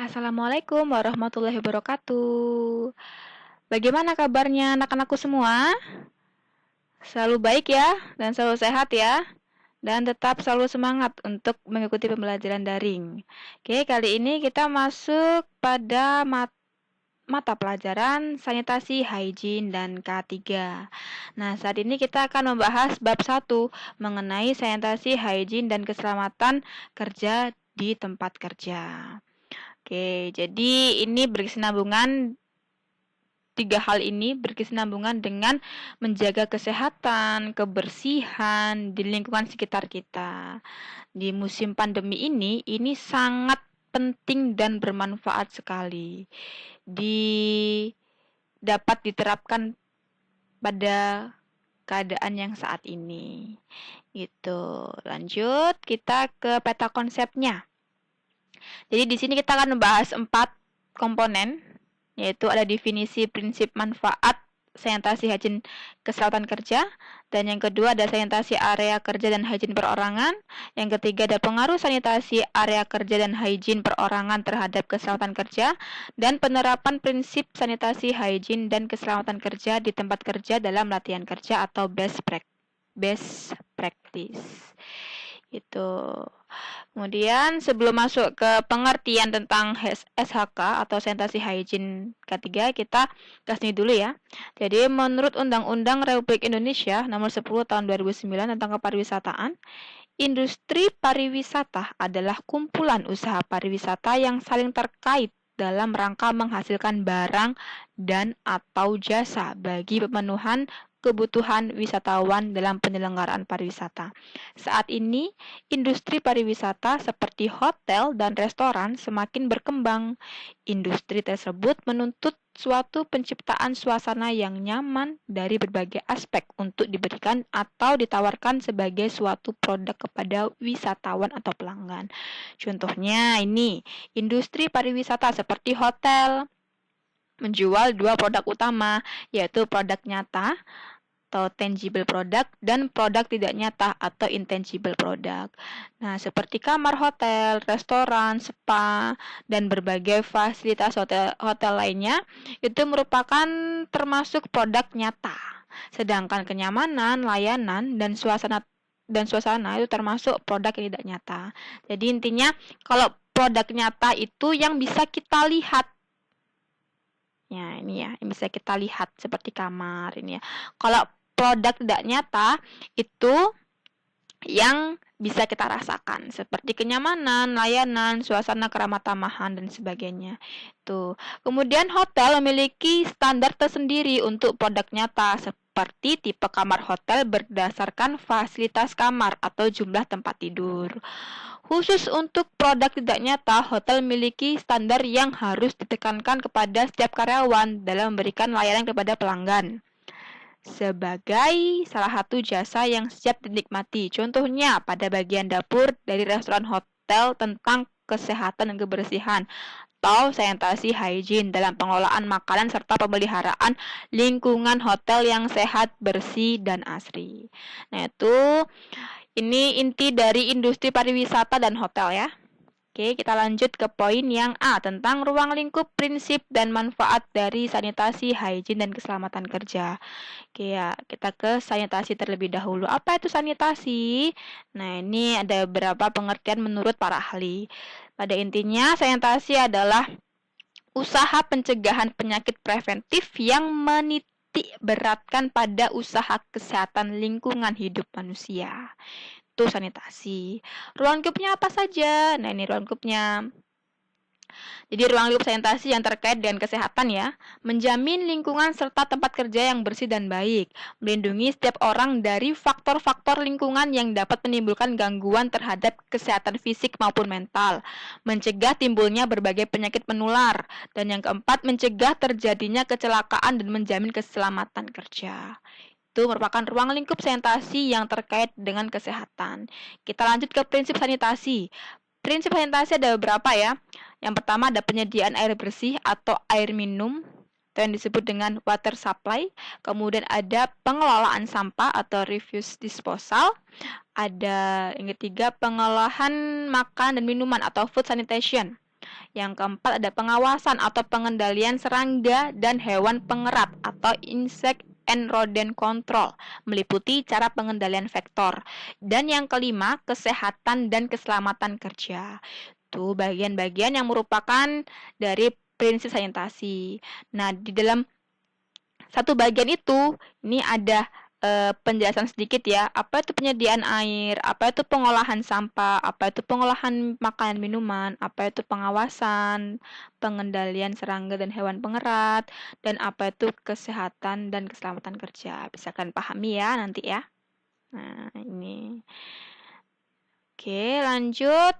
Assalamualaikum warahmatullahi wabarakatuh. Bagaimana kabarnya anak-anakku semua? Selalu baik ya, dan selalu sehat ya. Dan tetap selalu semangat untuk mengikuti pembelajaran daring. Oke, kali ini kita masuk pada mata pelajaran sanitasi, hygiene, dan K3. Nah, saat ini kita akan membahas bab 1 mengenai sanitasi, hygiene, dan keselamatan kerja di tempat kerja. Oke, jadi ini berkesinambungan, tiga hal ini berkesinambungan dengan menjaga kesehatan, kebersihan di lingkungan sekitar kita. Di musim pandemi ini sangat penting dan bermanfaat sekali. Dapat diterapkan pada keadaan yang saat ini. Gitu. Lanjut, kita ke peta konsepnya. Jadi di sini kita akan membahas 4 komponen, yaitu ada definisi prinsip manfaat sanitasi hygiene keselamatan kerja, dan yang kedua ada sanitasi area kerja dan hygiene perorangan, yang ketiga ada pengaruh sanitasi area kerja dan hygiene perorangan terhadap keselamatan kerja, dan penerapan prinsip sanitasi hygiene dan keselamatan kerja di tempat kerja dalam latihan kerja atau best practice. Itu. Kemudian sebelum masuk ke pengertian tentang SHK atau sanitasi hygiene K3, kita kasih dulu ya. Jadi menurut Undang-Undang Republik Indonesia Nomor 10 Tahun 2009 tentang kepariwisataan, industri pariwisata adalah kumpulan usaha pariwisata yang saling terkait dalam rangka menghasilkan barang dan atau jasa bagi pemenuhan kebutuhan wisatawan dalam penyelenggaraan pariwisata. Saat ini, industri pariwisata seperti hotel dan restoran semakin berkembang. Industri tersebut menuntut suatu penciptaan suasana yang nyaman dari berbagai aspek untuk diberikan atau ditawarkan sebagai suatu produk kepada wisatawan atau pelanggan. Contohnya ini, industri pariwisata seperti hotel menjual 2 produk utama, yaitu produk nyata atau tangible product dan produk tidak nyata atau intangible product. Nah, seperti kamar hotel, restoran, spa, dan berbagai fasilitas hotel lainnya itu merupakan termasuk produk nyata. Sedangkan kenyamanan, layanan, dan suasana itu termasuk produk yang tidak nyata. Jadi intinya kalau produk nyata itu yang bisa kita lihat. Ya, ini ya, yang bisa kita lihat seperti kamar ini ya. Kalau produk tidak nyata itu yang bisa kita rasakan seperti kenyamanan, layanan, suasana keramah tamahan dan sebagainya. Tuh. Kemudian hotel memiliki standar tersendiri untuk produk nyata seperti tipe kamar hotel berdasarkan fasilitas kamar atau jumlah tempat tidur. Khusus untuk produk tidak nyata, hotel memiliki standar yang harus ditekankan kepada setiap karyawan dalam memberikan layanan kepada pelanggan sebagai salah satu jasa yang siap dinikmati. Contohnya pada bagian dapur dari restoran hotel tentang kesehatan dan kebersihan atau sanitasi hygiene dalam pengelolaan makanan serta pemeliharaan lingkungan hotel yang sehat, bersih, dan asri. Nah, ini inti dari industri pariwisata dan hotel ya. Oke, kita lanjut ke poin yang A tentang ruang lingkup, prinsip, dan manfaat dari sanitasi, hygiene, dan keselamatan kerja. Oke ya, kita ke sanitasi terlebih dahulu. Apa itu sanitasi? Nah, ini ada beberapa pengertian menurut para ahli. Pada intinya, sanitasi adalah usaha pencegahan penyakit preventif yang menitik beratkan pada usaha kesehatan lingkungan hidup manusia. Itu sanitasi. Ruang lingkupnya apa saja? Nah, ini ruang lingkupnya. Jadi ruang lingkup sanitasi yang terkait dengan kesehatan ya, menjamin lingkungan serta tempat kerja yang bersih dan baik, melindungi setiap orang dari faktor-faktor lingkungan yang dapat menimbulkan gangguan terhadap kesehatan fisik maupun mental, mencegah timbulnya berbagai penyakit menular, dan yang keempat mencegah terjadinya kecelakaan dan menjamin keselamatan kerja. Itu merupakan ruang lingkup sanitasi yang terkait dengan kesehatan. Kita lanjut ke prinsip sanitasi. Prinsip sanitasi ada beberapa ya. Yang pertama ada penyediaan air bersih atau air minum atau yang disebut dengan water supply. Kemudian ada pengelolaan sampah atau refuse disposal. Ada yang ketiga pengolahan makan dan minuman atau food sanitation. Yang keempat ada pengawasan atau pengendalian serangga dan hewan pengerat atau insect and rodent control, meliputi cara pengendalian vektor. Dan yang kelima, kesehatan dan keselamatan kerja. Itu bagian-bagian yang merupakan dari prinsip sanitasi. Nah, di dalam satu bagian itu, ini ada penjelasan sedikit ya, apa itu penyediaan air, apa itu pengolahan sampah, apa itu pengolahan makanan minuman, apa itu pengawasan, pengendalian serangga dan hewan pengerat, dan apa itu kesehatan dan keselamatan kerja. Bisa kalian pahami ya nanti ya. Nah, ini. Oke, lanjut.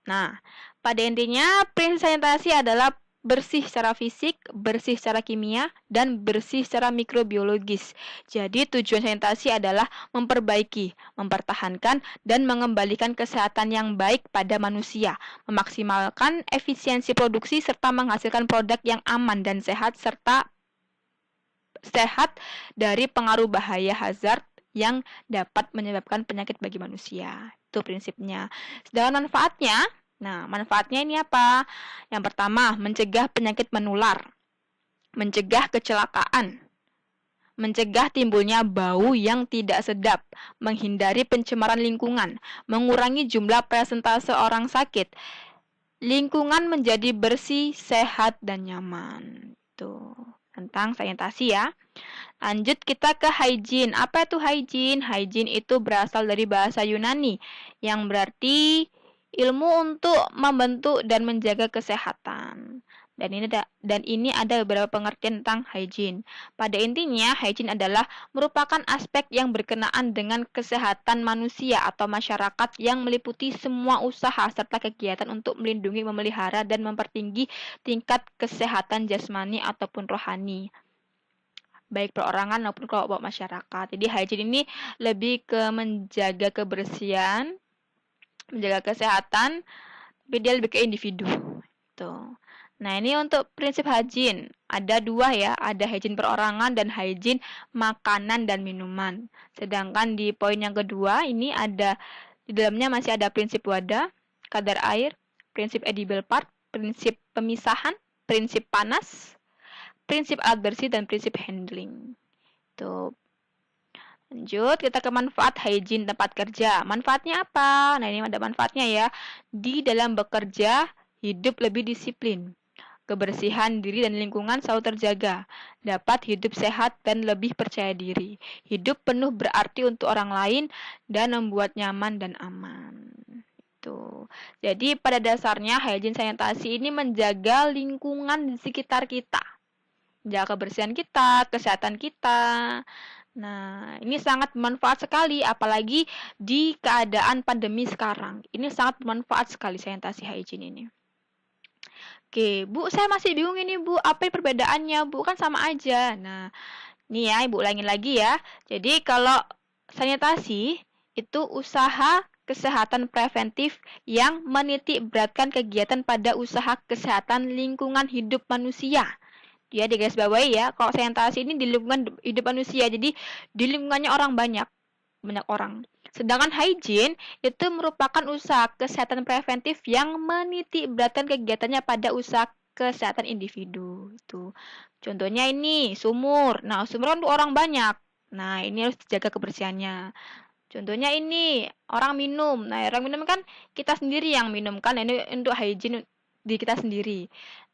Nah, pada intinya prinsip sanitasi adalah bersih secara fisik, bersih secara kimia, dan bersih secara mikrobiologis. Jadi tujuan sanitasi adalah memperbaiki, mempertahankan, dan mengembalikan kesehatan yang baik pada manusia, memaksimalkan efisiensi produksi serta menghasilkan produk yang aman dan sehat serta sehat dari pengaruh bahaya hazard yang dapat menyebabkan penyakit bagi manusia. Itu prinsipnya. Sedangkan manfaatnya, nah, manfaatnya ini apa? Yang pertama, mencegah penyakit menular, mencegah kecelakaan, mencegah timbulnya bau yang tidak sedap, menghindari pencemaran lingkungan, mengurangi jumlah persentase orang sakit, lingkungan menjadi bersih, sehat, dan nyaman. Itu tentang sanitasi ya. Lanjut kita ke hygiene. Apa itu hygiene? Hygiene itu berasal dari bahasa Yunani yang berarti ilmu untuk membentuk dan menjaga kesehatan. Dan ini ada beberapa pengertian tentang hygiene. Pada intinya, hygiene adalah merupakan aspek yang berkenaan dengan kesehatan manusia atau masyarakat yang meliputi semua usaha serta kegiatan untuk melindungi, memelihara, dan mempertinggi tingkat kesehatan jasmani ataupun rohani, baik perorangan maupun kelompok masyarakat. Jadi hygiene ini lebih ke menjaga kebersihan, menjaga kesehatan, tapi dia lebih ke individu. Tuh. Nah, ini untuk prinsip hygiene. Ada dua ya, ada hygiene perorangan dan hygiene makanan dan minuman. Sedangkan di poin yang kedua, ini ada di dalamnya masih ada prinsip wadah, kadar air, prinsip edible part, prinsip pemisahan, prinsip panas, prinsip alat bersih, dan prinsip handling. Tuh. Lanjut, kita ke manfaat hygiene tempat kerja. Manfaatnya apa? Nah, ini ada manfaatnya ya. Di dalam bekerja, hidup lebih disiplin. Kebersihan diri dan lingkungan selalu terjaga. Dapat hidup sehat dan lebih percaya diri. Hidup penuh berarti untuk orang lain dan membuat nyaman dan aman. Itu. Jadi pada dasarnya hygiene sanitasi ini menjaga lingkungan di sekitar kita. Jaga kebersihan kita, kesehatan kita. Nah, ini sangat bermanfaat sekali, apalagi di keadaan pandemi sekarang. Ini sangat bermanfaat sekali sanitasi hygiene ini. Oke, Bu, saya masih bingung ini, Bu. Apa perbedaannya, Bu? Kan sama aja. Nah, ini ya, Ibu ulangin lagi ya. Jadi, kalau sanitasi itu usaha kesehatan preventif yang menitik beratkan kegiatan pada usaha kesehatan lingkungan hidup manusia. Ya, di garis bawahi ya, kalau sanitasi ini di lingkungan hidup manusia, jadi di lingkungannya orang banyak orang. Sedangkan hygiene itu merupakan usaha kesehatan preventif yang menitik beratkan kegiatannya pada usaha kesehatan individu. Itu. Contohnya ini sumur. Nah, sumur kan untuk orang banyak. Nah, ini harus dijaga kebersihannya. Contohnya ini orang minum. Nah, orang minum kan kita sendiri yang minum kan. Ini untuk hygiene di kita sendiri.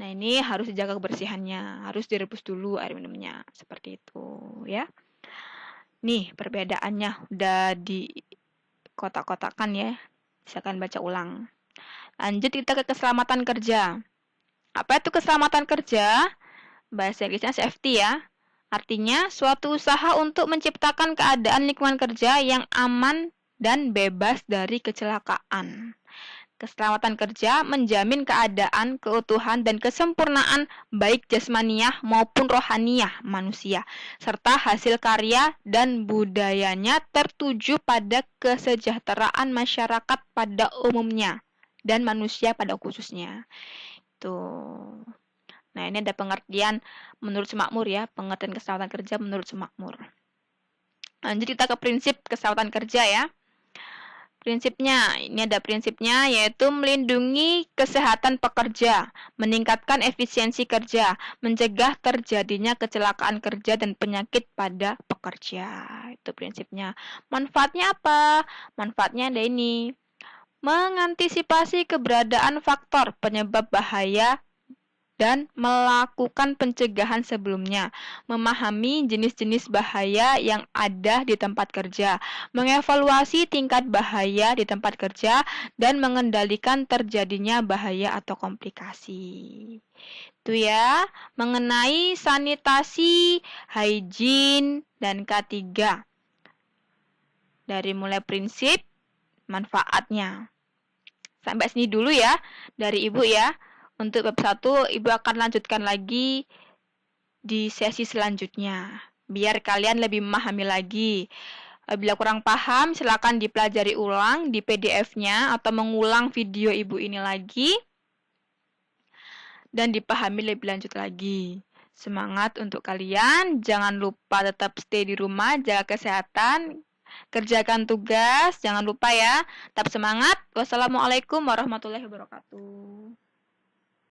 Nah, ini harus dijaga kebersihannya, harus direbus dulu air minumnya, seperti itu ya. Nih, perbedaannya udah di kotak-kotakan ya. Silakan baca ulang. Lanjut kita ke keselamatan kerja. Apa itu keselamatan kerja? Bahasa Inggrisnya safety ya. Artinya suatu usaha untuk menciptakan keadaan lingkungan kerja yang aman dan bebas dari kecelakaan. Keselamatan kerja menjamin keadaan, keutuhan, dan kesempurnaan baik jasmaniah maupun rohaniah manusia, serta hasil karya dan budayanya tertuju pada kesejahteraan masyarakat pada umumnya dan manusia pada khususnya. Tuh. Nah, ini ada pengertian menurut Semakmur ya, pengertian keselamatan kerja menurut Semakmur. Lanjut kita ke prinsip keselamatan kerja ya. Prinsipnya, ini ada prinsipnya yaitu melindungi kesehatan pekerja, meningkatkan efisiensi kerja, mencegah terjadinya kecelakaan kerja dan penyakit pada pekerja. Itu prinsipnya. Manfaatnya apa? Manfaatnya ada ini. Mengantisipasi keberadaan faktor penyebab bahaya dan melakukan pencegahan sebelumnya, memahami jenis-jenis bahaya yang ada di tempat kerja, mengevaluasi tingkat bahaya di tempat kerja, dan mengendalikan terjadinya bahaya atau komplikasi. Itu ya, mengenai sanitasi, hygiene, dan K3. Dari mulai prinsip, manfaatnya. Sampai sini dulu ya, dari Ibu ya. Untuk bab 1, Ibu akan lanjutkan lagi di sesi selanjutnya. Biar kalian lebih memahami lagi. Bila kurang paham, silakan dipelajari ulang di PDF-nya atau mengulang video Ibu ini lagi. Dan dipahami lebih lanjut lagi. Semangat untuk kalian. Jangan lupa tetap stay di rumah, jaga kesehatan, kerjakan tugas. Jangan lupa ya. Tetap semangat. Wassalamualaikum warahmatullahi wabarakatuh.